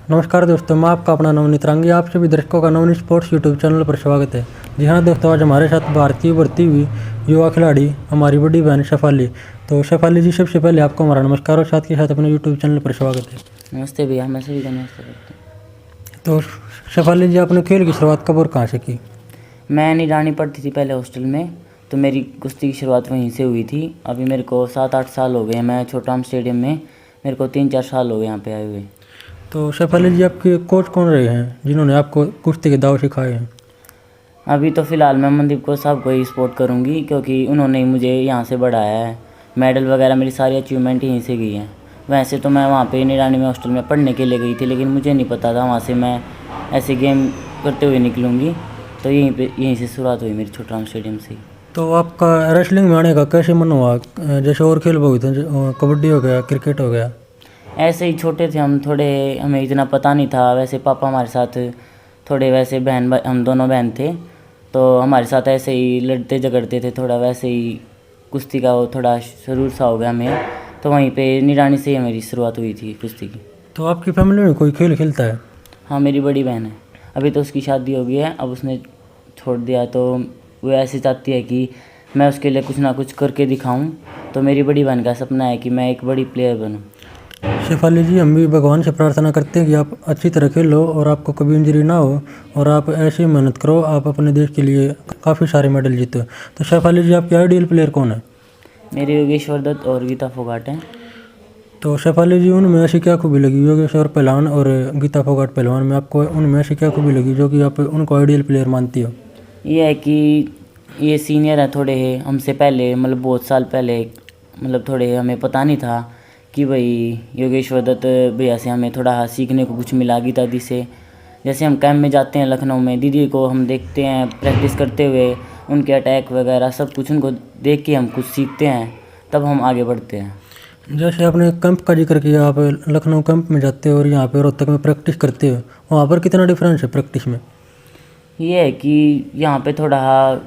नमस्कार दोस्तों, मैं आपका अपना नवनीत रांगी। आप सभी दर्शकों का नवनीत स्पोर्ट्स यूट्यूब चैनल पर स्वागत है। जी हाँ दोस्तों, आज हमारे साथ भारतीय बढ़ती हुई युवा खिलाड़ी हमारी बड़ी बहन शेफाली। तो शेफाली जी, सबसे पहले आपको हमारा नमस्कार और साथ के साथ अपने यूट्यूब चैनल पर स्वागत है। नमस्ते भैया, मैं सभी का नमस्ते करता हूँ। तो शेफाली जी, आपने खेल की शुरुआत कब और कहाँ से की? मैं निरानी पढ़ती थी पहले हॉस्टल में, तो मेरी कुश्ती की शुरुआत वहीं से हुई थी। अभी मेरे को 7-8 साल हो गए। मैं छोटाम स्टेडियम में मेरे को 3-4 साल हो गए यहाँ पे आए हुए। तो शेफाली जी, आपके कोच कौन रहे हैं जिन्होंने आपको कुश्ती के दाव सिखाए हैं? अभी तो फ़िलहाल मैं मनदीप को साहब को ही सपोर्ट करूँगी, क्योंकि उन्होंने ही मुझे यहाँ से बढ़ाया है। मेडल वगैरह मेरी सारी अचीवमेंट यहीं से गई हैं। वैसे तो मैं वहाँ पे निरानी में हॉस्टल में पढ़ने के लिए गई थी, लेकिन मुझे नहीं पता था वहाँ से मैं ऐसे गेम करते हुए निकलूँगी। तो यहीं से शुरुआत हुई मेरी छोटाम स्टेडियम से। तो आपका रेसलिंग में आने का कैसे मन हुआ? जैसे और खेल बहुत हैं, कबड्डी हो गया, क्रिकेट हो गया। ऐसे ही छोटे थे हम, थोड़े हमें इतना पता नहीं था। वैसे पापा हमारे साथ थोड़े वैसे बहन भाई, हम दोनों बहन थे, तो हमारे साथ ऐसे ही लड़ते झगड़ते थे। थोड़ा वैसे ही कुश्ती का वो थोड़ा शुरू सा हो गया हमें, तो वहीं पे निरानी से ही मेरी शुरुआत हुई थी कुश्ती की। तो आपकी फैमिली में कोई खेल खेलता है? हाँ, मेरी बड़ी बहन है। अभी तो उसकी शादी हो गई है, अब उसने छोड़ दिया। तो वो ऐसे चाहती है कि मैं उसके लिए कुछ ना कुछ करके दिखाऊं। तो मेरी बड़ी बहन का सपना है कि मैं एक बड़ी प्लेयर बनूं। शेफाली जी, हम भी भगवान से प्रार्थना करते हैं कि आप अच्छी तरह खेलो और आपको कभी इंजरी ना हो और आप ऐसी मेहनत करो, आप अपने देश के लिए काफ़ी सारे मेडल जीतो। तो शेफाली जी, आपके आइडियल प्लेयर कौन है? मेरे योगेश्वर दत्त और गीता फोगाट हैं। तो शेफाली जी, उनमें ऐसी क्या खूबी लगी, योगेश्वर पहलवान और गीता फोगाट पहलवान में आपको उनमें ऐसी क्या खूबी लगी जो कि आप उनको आइडियल प्लेयर मानती हो? ये है कि ये सीनियर है थोड़े हमसे पहले, मतलब बहुत साल पहले, मतलब थोड़े हमें पता नहीं था कि भाई योगेश्वर दत्त भैया से हमें थोड़ा सीखने को कुछ मिला। गीता दी से जैसे हम कैंप में जाते हैं लखनऊ में, दीदी को हम देखते हैं प्रैक्टिस करते हुए, उनके अटैक वगैरह सब कुछ उनको देख के हम कुछ सीखते हैं, तब हम आगे बढ़ते हैं। जैसे आपने कैंप का जिक्र किया, आप लखनऊ कैंप में जाते हो और यहाँ पे रोहतक में प्रैक्टिस करते हो, वहाँ पर कितना डिफरेंस है प्रैक्टिस में? ये है कि यहाँ पे थोड़ा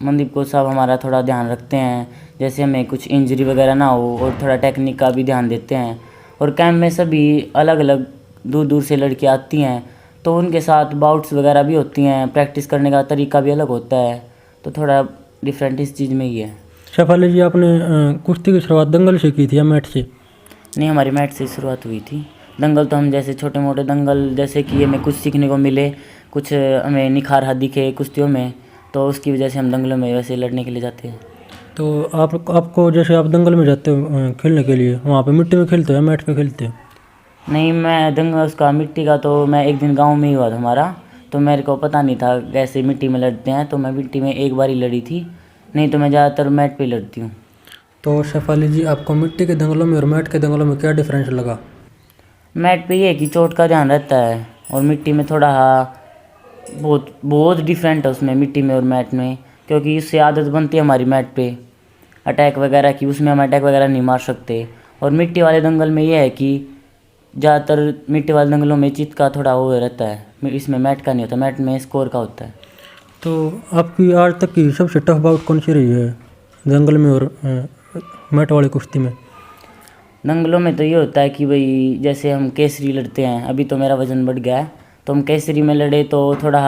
मनदीप कोच साहब हमारा थोड़ा ध्यान रखते हैं, जैसे हमें कुछ इंजरी वगैरह ना हो, और थोड़ा टेक्निक का भी ध्यान देते हैं। और कैंप में सभी अलग अलग दूर दूर से लड़कियाँ आती हैं, तो उनके साथ बाउट्स वगैरह भी होती हैं। प्रैक्टिस करने का तरीका भी अलग होता है, तो थोड़ा डिफरेंट इस चीज़ में ही है। शेफाली जी, आपने कुश्ती की शुरुआत दंगल से की थी या मैट से? नहीं, हमारी मैट से शुरुआत हुई थी। दंगल तो हम जैसे छोटे मोटे दंगल, जैसे कि हमें कुछ सीखने को मिले, कुछ हमें निखार दिखे कुश्तियों में, तो उसकी वजह से हम दंगलों में वैसे लड़ने के लिए जाते हैं। तो आपको जैसे आप दंगल में जाते हो खेलने के लिए, वहाँ पे मिट्टी में खेलते हो या मैट पे खेलते हो? नहीं, मैं दंगल उसका मिट्टी का, तो मैं एक दिन गांव में ही हुआ था हमारा, तो मेरे को पता नहीं था कैसे मिट्टी में लड़ते हैं, तो मैं मिट्टी में एक बार ही लड़ी थी। नहीं तो मैं ज़्यादातर मैट पे लड़ती हूँ। तो शेफाली जी, आपको मिट्टी के दंगलों में और मैट के दंगलों में क्या डिफरेंस लगा? मैट पे ये है कि चोट का ध्यान रहता है, और मिट्टी में थोड़ा बहुत बहुत डिफरेंट है उसमें, मिट्टी में और मैट में, क्योंकि इससे आदत बनती है हमारी मैट पे अटैक वगैरह की। उसमें हम अटैक वगैरह नहीं मार सकते। और मिट्टी वाले दंगल में ये है कि ज़्यादातर मिट्टी वाले दंगलों में चित का थोड़ा वो रहता है, इसमें मैट का नहीं होता, मैट में स्कोर का होता है। तो आपकी आज तक की सबसे टफ बाउट कौन सी रही है दंगल में और मैट वाली कुश्ती में? दंगलों में तो ये होता है कि भाई जैसे हम केसरी लड़ते हैं, अभी तो मेरा वज़न बढ़ गया है, तो हम केसरी में लड़े तो थोड़ा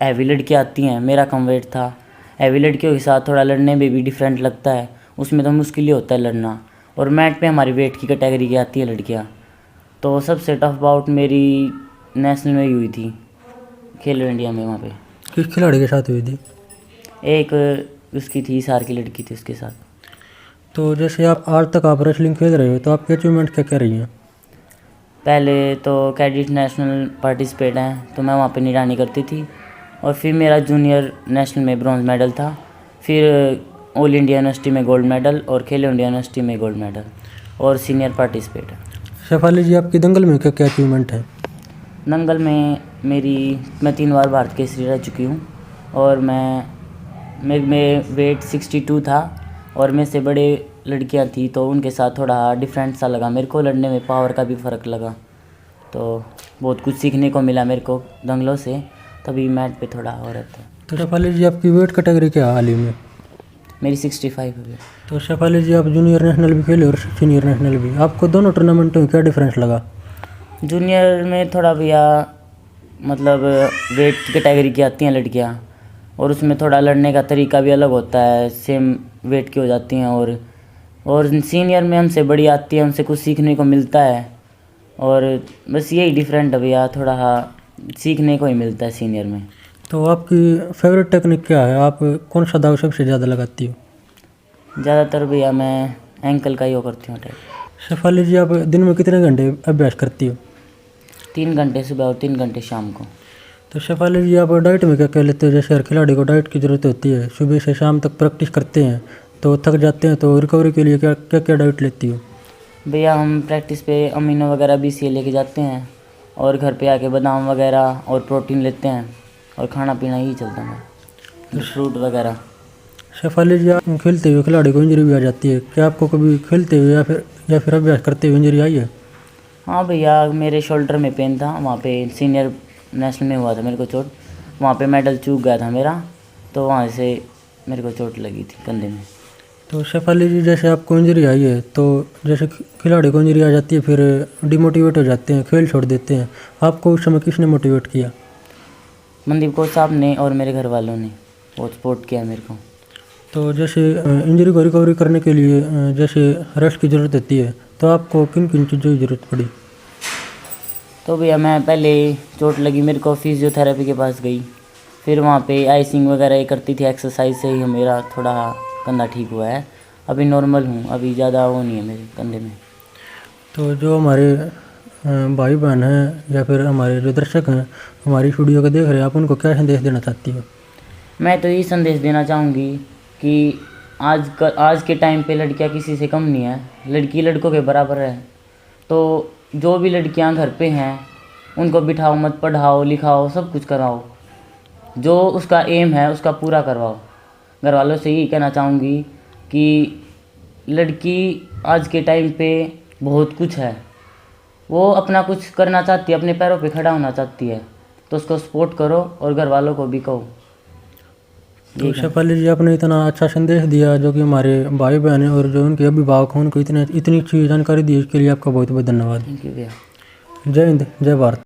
हैवी लड़कियाँ आती हैं, मेरा कम वेट था। हैवी लड़कियों के साथ थोड़ा लड़ने में भी डिफरेंट लगता है, उसमें तो मुश्किल ही होता है लड़ना। और मैट पे हमारी वेट की कैटेगरी की आती है लड़कियाँ। तो सबसे टफ बाउट मेरी नेशनल में ही हुई थी, खेलो इंडिया में। वहाँ पे किस खिलाड़ी के साथ हुई थी? एक उसकी थी, सार की लड़की थी, उसके साथ। तो जैसे आप आज तक आप रेसलिंग खेल रहे हो, तो आपकी अचीवमेंट क्या क्या रही हैं? पहले तो कैडेट नेशनल पार्टिसिपेट हैं, तो मैं वहाँ पे निगरानी करती थी। और फिर मेरा जूनियर नेशनल में ब्रॉन्ज मेडल था। फिर ऑल इंडिया यूनिवर्सिटी में गोल्ड मेडल, और खेलो इंडिया यूनिवर्सिटी में गोल्ड मेडल, और सीनियर पार्टिसिपेट है। शेफाली जी, आपकी दंगल में क्या क्या अचीवमेंट है? दंगल में मैं 3 बार भारत केसरी रह चुकी हूँ। और मैं वेट 62 था, और मेरे से बड़े लड़कियां थी, तो उनके साथ थोड़ा डिफरेंट सा लगा मेरे को। लड़ने में पावर का भी फ़र्क लगा, तो बहुत कुछ सीखने को मिला मेरे को दंगलों से, तभी मैट पे थोड़ा हो रहता है। तो शेफाली जी, आपकी वेट कैटेगरी क्या है हाल ही में? मेरी 65 हो गई। तो शेफाली जी, आप जूनियर नेशनल भी खेले और सीनियर नेशनल भी, आपको दोनों टूर्नामेंटों में क्या डिफरेंस लगा? जूनियर में थोड़ा भैया मतलब वेट कैटेगरी की आती हैं लड़कियां, और उसमें थोड़ा लड़ने का तरीका भी अलग होता है, सेम वेट की हो जाती हैं। और सीनियर में हमसे बड़ी आती है, उनसे कुछ सीखने को मिलता है। और बस यही डिफरेंट है भैया, थोड़ा सीखने को ही मिलता है सीनियर में। तो आपकी फेवरेट टेक्निक क्या है? आप कौन सा दाव सबसे ज़्यादा लगाती हो? ज़्यादातर भैया मैं एंकल का ही वो करती हूँ टाइप। शेफाली जी, आप दिन में कितने घंटे अभ्यास करती हो? 3 घंटे सुबह और 3 घंटे शाम को। तो शेफाली जी, आप डाइट में क्या क्या लेते हो? जैसे हर खिलाड़ी को डाइट की ज़रूरत होती है, सुबह से शाम तक प्रैक्टिस करते हैं तो थक जाते हैं, तो रिकवरी के लिए क्या क्या क्या डाइट लेती हो? भैया हम प्रैक्टिस पे अमीनो वगैरह BCA लेके जाते हैं, और घर पे आके बादाम वगैरह और प्रोटीन लेते हैं, और खाना पीना ही चलता है, फ्रूट वगैरह। शेफाली जी, आप खेलते हुए खिलाड़ी को इंजरी भी आ जाती है, क्या आपको कभी खेलते हुए या फिर अभ्यास करते हुए इंजरी आई है? हाँ भैया, मेरे शोल्डर में पेन था, वहाँ पे सीनियर नेशनल में हुआ था मेरे को चोट, वहाँ पे मेडल चूक गया था मेरा, तो वहाँ से मेरे को चोट लगी थी कंधे में। तो शेफाली जी, जैसे आपको इंजरी आई है, तो जैसे खिलाड़ी को इंजरी आ जाती है, फिर डिमोटिवेट हो जाते हैं, खेल छोड़ देते हैं, आपको उस समय किसने मोटिवेट किया? मनदीप कोच साहब ने और मेरे घर वालों ने बहुत सपोर्ट किया मेरे को। तो जैसे इंजरी को रिकवरी करने के लिए जैसे रेस्ट की ज़रूरत होती है, तो आपको किन किन चीज़ों की ज़रूरत पड़ी? तो भैया मैं पहले चोट लगी मेरे को, फिजियोथेरेपी के पास गई, फिर वहाँ पे आइसिंग वगैरह ये करती थी, एक्सरसाइज से ही मेरा थोड़ा कंधा ठीक हुआ है, अभी नॉर्मल हूँ, अभी ज़्यादा वो नहीं है मेरे कंधे में। तो जो हमारे भाई बहन हैं या फिर हमारे जो दर्शक हैं हमारी वीडियो को देख रहे हैं, आप उनको क्या संदेश देना चाहती हो? मैं तो यही संदेश देना चाहूँगी कि आज के टाइम पे लड़कियाँ किसी से कम नहीं है, लड़की लड़कों के बराबर है। तो जो भी लड़कियाँ घर पे हैं उनको बिठाओ मत, पढ़ाओ लिखाओ सब कुछ कराओ, जो उसका एम है उसका पूरा करवाओ। घर वालों से यही कहना चाहूँगी कि लड़की आज के टाइम पे बहुत कुछ है, वो अपना कुछ करना चाहती है, अपने पैरों पे खड़ा होना चाहती है, तो उसको सपोर्ट करो और घर वालों को भी कहो। तो शेफाली जी, आपने इतना अच्छा संदेश दिया, जो कि हमारे भाई बहन और जो उनके अभिभावक हैं उनको इतनी अच्छी जानकारी दी, इसके लिए आपका बहुत बहुत धन्यवाद। थैंक यू भैया। जय हिंद, जय भारत।